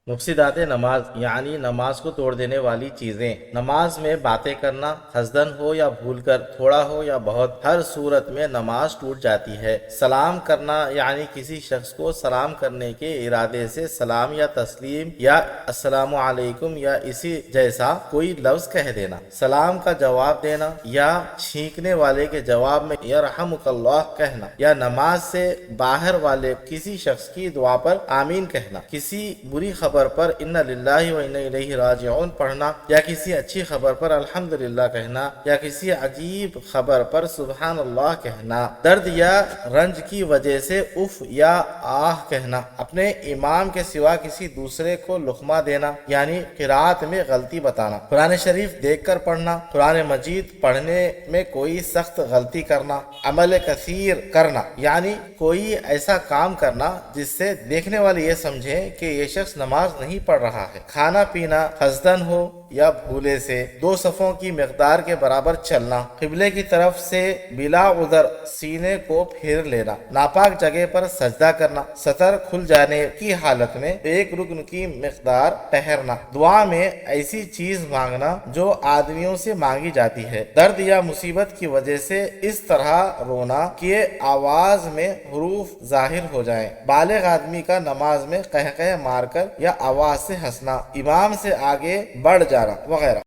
مفسدات نماز یعنی نماز کو توڑ دینے والی چیزیں۔ نماز میں باتیں کرنا، قصدن ہو یا بھول کر، تھوڑا ہو یا بہت، ہر صورت میں نماز ٹوٹ جاتی ہے۔ سلام کرنا یعنی کسی شخص کو سلام کرنے کے ارادے سے سلام یا تسلیم یا السلام علیکم یا اسی جیسا کوئی لفظ کہہ دینا۔ سلام کا جواب دینا یا چھینکنے والے کے جواب میں یرحمک اللہ کہنا، یا نماز سے باہر والے کسی شخص کی دعا پر آمین کہنا، کسی بری خبر پر انا للہ و انا الیہ راجعون پڑھنا، یا کسی اچھی خبر پر الحمدللہ کہنا، یا کسی عجیب خبر پر سبحان اللہ کہنا۔ درد یا رنج کی وجہ سے اف یا آہ کہنا، اپنے امام کے سوا کسی دوسرے کو لقمہ دینا یعنی قرات میں غلطی بتانا، قرآن شریف دیکھ کر پڑھنا، قرآن مجید پڑھنے میں کوئی سخت غلطی کرنا، عمل کثیر کرنا یعنی کوئی ایسا کام کرنا جس سے دیکھنے والے یہ سمجھیں کہ یہ شخص نماز نہیں پڑھ رہا ہے، کھانا پینا قصدن ہو یا بھولے سے، 2 صفوں کی مقدار کے برابر چلنا، قبلے کی طرف سے بلا عذر سینے کو پھیر لینا، ناپاک جگہ پر سجدہ کرنا، سطر کھل جانے کی حالت میں 1 رکن کی مقدار ٹھہرنا، دعا میں ایسی چیز مانگنا جو آدمیوں سے مانگی جاتی ہے، درد یا مصیبت کی وجہ سے اس طرح رونا کہ آواز میں حروف ظاہر ہو جائیں، بالغ آدمی کا نماز میں قہقہ مار کر یا آواز سے ہنسنا، امام سے آگے بڑھ جانا وغیرہ۔